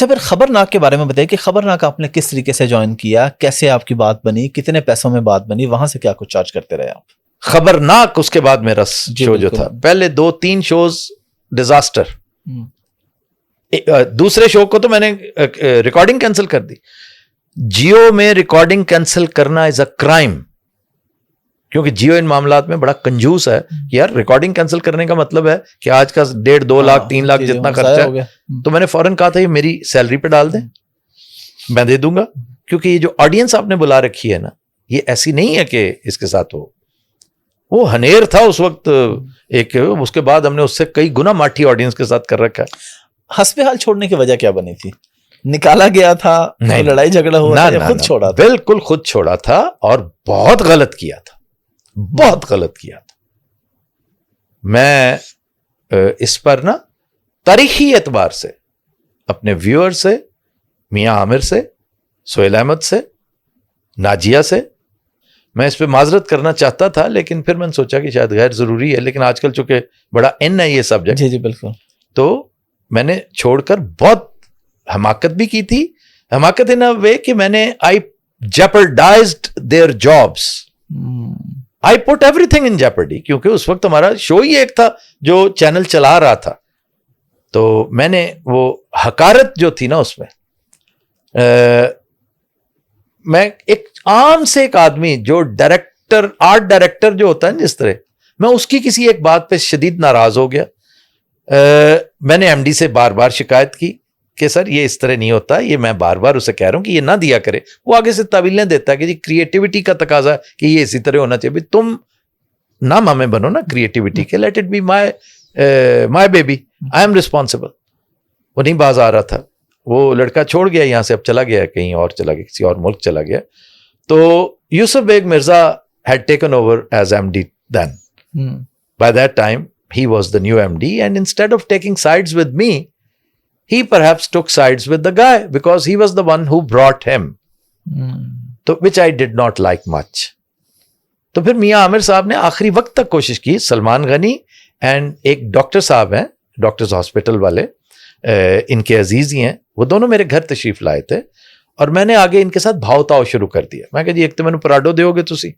اچھا پھر خبرناک کے بارے میں بتائیے کہ خبرناک آپ نے کس طریقے سے جوائن کیا, کیسے آپ کی بات بنی, کتنے پیسوں میں بات بنی, وہاں سے کیا کچھ چارج کرتے رہے آپ؟ خبرناک اس کے بعد میرا شو جو تھا, پہلے 2-3 شوز ڈیزاسٹر, دوسرے شو کو تو میں نے ریکارڈنگ کینسل کر دی. جیو میں ریکارڈنگ کینسل کرنا از اے کرائم, کیونکہ جیو ان معاملات میں بڑا کنجوس ہے. یار ریکارڈنگ کینسل کرنے کا مطلب ہے کہ آج کا 1.5-2 لاکھ 3 لاکھ جتنا خرچہ ہے, تو میں نے فوراً کہا تھا یہ میری سیلری پہ ڈال دیں, میں دے دوں گا, کیونکہ یہ جو آڈینس آپ نے بلا رکھی ہے نا, یہ ایسی نہیں ہے کہ اس کے ساتھ ہو. وہ ہنیر تھا اس وقت ایک, اس کے بعد ہم نے اس سے کئی گنا ماٹھی آڈینس کے ساتھ کر رکھا ہے. حسب حال چھوڑنے کی وجہ کیا بنی تھی؟ نکالا گیا تھا, لڑائی جھگڑا ہوا تھا, خود چھوڑا تھا؟ بالکل خود چھوڑا تھا, اور بہت غلط کیا تھا, بہت غلط کیا تھا. میں اس پر نا تاریخی اعتبار سے اپنے ویور سے, میاں عامر سے, سہیل احمد سے, ناجیہ سے, میں اس پہ معذرت کرنا چاہتا تھا, لیکن پھر میں نے سوچا کہ شاید غیر ضروری ہے. لیکن آج کل چونکہ بڑا ہے یہ سبجیکٹ, جی جی بالکل, تو میں نے چھوڑ کر بہت حماقت بھی کی تھی. حماقت ان اے وے کہ میں نے I jeopardized their jobs. I put everything in jeopardy, کیونکہ اس وقت ہمارا شو ہی ایک تھا جو چینل چلا رہا تھا. تو میں نے وہ حقارت جو تھی نا اس میں ایک عام سے ایک آدمی جو ڈائریکٹر, آرٹ ڈائریکٹر جو ہوتا ہے جس طرح, میں اس کی کسی ایک بات پہ شدید ناراض ہو گیا. میں نے ایم ڈی سے بار بار شکایت کی کہ سر یہ اس طرح نہیں ہوتا, یہ میں بار بار اسے کہہ رہا ہوں کہ یہ نہ دیا کرے. وہ آگے سے تعویلیں دیتا ہے کہ جی کریٹیوٹی کا تقاضا ہے کہ یہ اسی طرح ہونا چاہیے. تم نہ مامے بنو نا کریٹیوٹی کے, let it be my baby, I am responsible. وہ نہیں باز آ رہا تھا, وہ لڑکا چھوڑ گیا یہاں سے, اب چلا گیا کہیں اور, چلا گیا کسی اور ملک چلا گیا. تو Yusuf Baig Mirza had taken over as MD then. By that time he was the new MD, and instead of taking sides with me, he perhaps took sides with the guy because he was the one who brought him. So which I did not like much. تو پھر میاں عامر صاحب نے آخری وقت تک کوشش کی. سلمان غنی اینڈ ایک ڈاکٹر صاحب ہیں, ڈاکٹرز ہاسپٹل والے, ان کے عزیز ہی ہیں, وہ دونوں میرے گھر تشریف لائے تھے, اور میں نے آگے ان کے ساتھ بھاؤ تاؤ شروع کر دیا. میں کہا جی ایک تو میں نے پراڈو دیو گے تسی,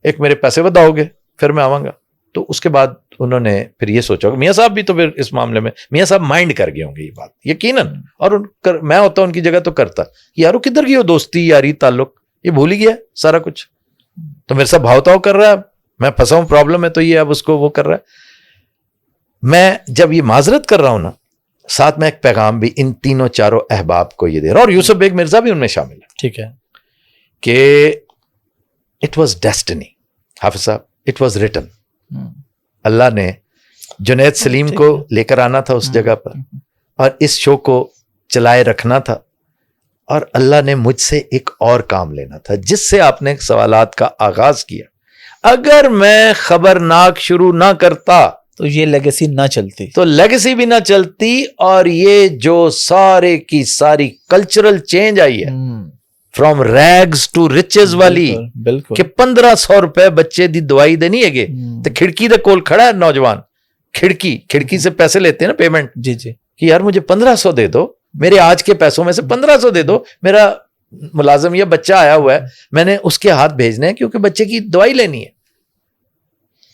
ایک میرے پیسے وداؤ گے, پھر میں آواں گا. تو اس کے بعد انہوں نے پھر یہ سوچا, میاں صاحب بھی تو پھر اس معاملے میں میاں صاحب مائنڈ کر گئے ہوں گے یہ بات یقیناً, اور میں ہوتا ان کی جگہ تو کرتا یار وہ کدھر گئی ہو دوستی یاری تعلق, یہ بھول ہی گیا سارا کچھ, تو میرے ساتھ بھاؤ تاؤ کر رہا ہے, میں پھنسا ہوں پرابلم ہے تو یہ اب اس کو وہ کر رہا ہے. میں جب یہ معذرت کر رہا ہوں نا, ساتھ میں ایک پیغام بھی ان تینوں چاروں احباب کو یہ دے رہا, اور یوسف بیگ مرزا بھی ان میں شامل ہے, ٹھیک ہے, کہ اٹ واز ڈیسٹنی. حافظ صاحب, اٹ واز ریٹن. اللہ نے جنید سلیم کو لے کر آنا تھا اس جگہ پر, اور اس شو کو چلائے رکھنا تھا, اور اللہ نے مجھ سے ایک اور کام لینا تھا جس سے آپ نے سوالات کا آغاز کیا. اگر میں خبرناک شروع نہ کرتا تو یہ لیگیسی نہ چلتی, تو لیگیسی بھی نہ چلتی, اور یہ جو سارے کی ساری کلچرل چینج آئی ہے فرام ریگز ٹو ریچز والی, کہ 1500 روپے بچے دی دوائی دینی ہے گے, تو کھڑکی دے کول کھڑا ہے نوجوان, کھڑکی سے پیسے لیتے ہیں نا پیمنٹ, جی جی, کہ یار مجھے 1500 دے دو, میرے آج کے پیسوں میں سے 1500 دے دو, میرا ملازم یا بچہ آیا ہوا ہے, میں نے اس کے ہاتھ بھیجنے ہیں کیونکہ بچے کی دوائی لینی ہے.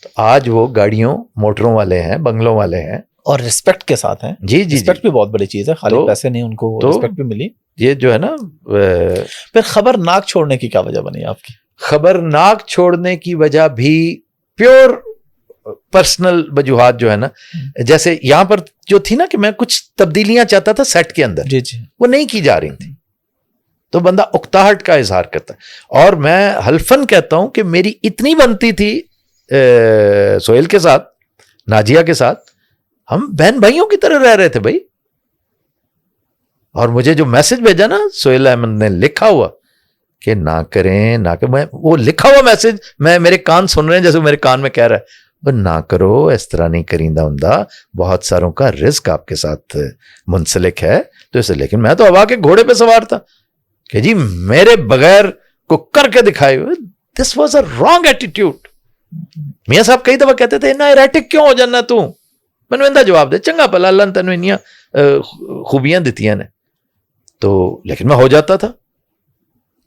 تو آج وہ گاڑیوں موٹروں والے ہیں, بنگلوں والے ہیں, اور ریسپیکٹ کے ساتھ ہیں. جی جی, ریسپیکٹ بھی بہت بڑی چیز ہے, خالی پیسے نہیں, ان کو ریسپیکٹ بھی ملی. یہ جو ہے نا, پھر خبرناک چھوڑنے کی کیا وجہ بنی آپ کی؟ خبرناک چھوڑنے کی وجہ بھی پیور پرسنل وجوہات جو ہے نا, جیسے یہاں پر جو تھی نا کہ میں کچھ تبدیلیاں چاہتا تھا سیٹ کے اندر, جی جی, وہ نہیں کی جا رہی تھی, تو بندہ اکتاہٹ کا اظہار کرتا ہے. اور میں حلفاً کہتا ہوں کہ میری اتنی بنتی تھی سہیل کے ساتھ, ناجیہ کے ساتھ, ہم بہن بھائیوں کی طرح رہ رہے تھے بھائی. اور مجھے جو میسج بھیجا نا سہیل احمد نے لکھا ہوا کہ نہ کریں نہ کہ, میں وہ لکھا ہوا میسج میں میرے کان سن رہے ہیں جیسے میرے کان میں کہہ رہا ہے نہ کرو, اس طرح نہیں کریندہ ہوندا, بہت ساروں کا رزق آپ کے ساتھ منسلک ہے, تو اسے. لیکن میں تو ہوا کے گھوڑے پہ سوار تھا کہ جی میرے بغیر کو کر کے دکھائے. This was a wrong attitude. میاں صاحب کئی دفعہ کہتے تھے اتنا ایریٹک کیوں ہو جانا تو, میں نے جواب دے چنگا پلا اللہ نے تینوں انیاں خوبیاں دیتیاں نے, تو لیکن میں ہو جاتا تھا.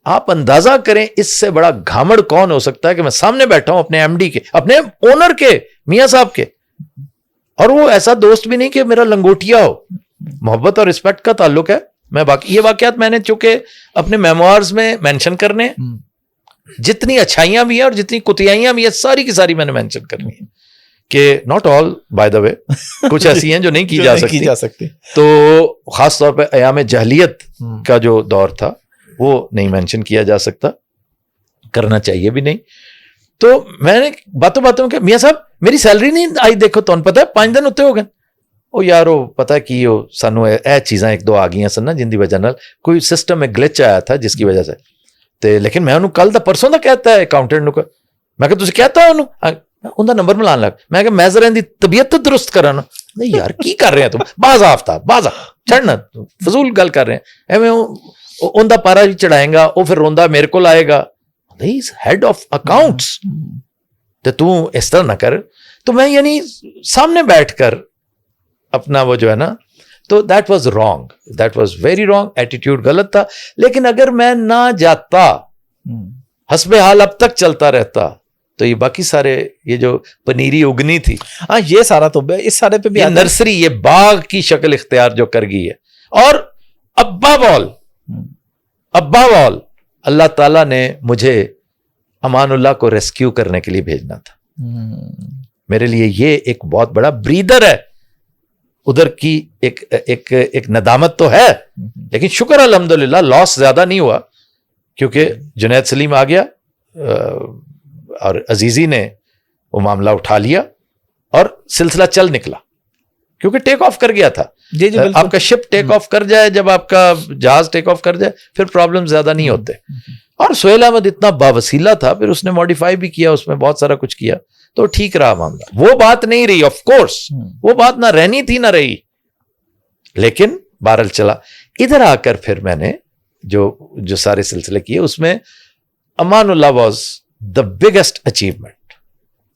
آپ اندازہ کریں اس سے بڑا گھامڑ کون ہو سکتا ہے کہ میں سامنے بیٹھا ہوں اپنے ایم ڈی کے, اپنے اونر کے, میاں صاحب کے, اور وہ ایسا دوست بھی نہیں کہ میرا لنگوٹیا ہو, محبت اور رسپیکٹ کا تعلق ہے. میں یہ واقعات میں نے چونکہ اپنے میموارز میں مینشن کرنے, جتنی اچھائیاں بھی ہیں اور جتنی کتیائیاں بھی ہیں ساری کی ساری میں نے مینشن کرنی ہے, کہ ناٹ آل بائی دا وے, کچھ ایسی ہیں جو نہیں کی جا سکتی. تو خاص طور پہ ایام جہلیت کا جو دور تھا وہ نہیں مینشن کیا جا سکتا, کرنا چاہیے بھی نہیں. تو میں نے باتوں کہ میاں صاحب میری سیلری نہیں آئی, دیکھو تو پتہ ہے 5 دن اتنے ہو گئے. او یار وہ پتہ کی سانو اے چیزاں ایک دو آ گئی سن نا جن دی وجہ نال کوئی سسٹم میں گلچ آیا تھا جس کی وجہ سے. تے لیکن میں انہوں کل دا پرسوں دا کہتا ہے اکاؤنٹنٹ نو, میں کہ تسی کہتا ہو انہوں دا نمبر ملان لگ, میں کہ میں ذرا ان دی طبیعت تو درست کرانا. نہیں یار کی کر رہے ہیں تم, باز آفتاب باز چھڑنا, فضول گل کر رہے ہیں ایویں. ان دا پارا بھی چڑھائیں گا, وہ پھر روندا میرے کو لائے گا, ہیڈ آف اکاؤنٹس, تو اس طرح نہ کر. تو میں یعنی سامنے بیٹھ کر اپنا وہ جو ہے نا, تو that was wrong, that was very wrong, attitude غلط تھا. لیکن اگر میں نہ جاتا, حسب حال اب تک چلتا رہتا, تو یہ باقی سارے یہ جو پنیری اگنی تھی, ہاں یہ سارا تو اس سارے پہ بھی نرسری, یہ باغ کی شکل اختیار جو کر گئی ہے. اور ابا وال اللہ تعالیٰ نے مجھے امان اللہ کو ریسکیو کرنے کے لیے بھیجنا تھا. میرے لیے یہ ایک بہت بڑا بریدر ہے. ادھر کی ایک ندامت تو ہے, لیکن شکر الحمدللہ لاس زیادہ نہیں ہوا, کیونکہ جنید سلیم آ گیا اور عزیزی نے وہ معاملہ اٹھا لیا اور سلسلہ چل نکلا, کیونکہ ٹیک آف کر گیا تھا. جی آپ کا شپ ٹیک آف کر جائے, جب آپ کا جہاز ٹیک آف کر جائے پھر پرابلم زیادہ نہیں ہوتے. اور سہیل احمد اتنا باوسیلہ تھا, پھر اس نے ماڈیفائی بھی کیا, اس میں بہت سارا کچھ کیا, تو ٹھیک رہا معاملہ. وہ بات نہیں رہی, آف کورس وہ بات نہ رہنی تھی نہ رہی, لیکن بہرحال چلا. ادھر آ کر پھر میں نے جو سارے سلسلے کیے, اس میں Aman Ullah was the biggest achievement.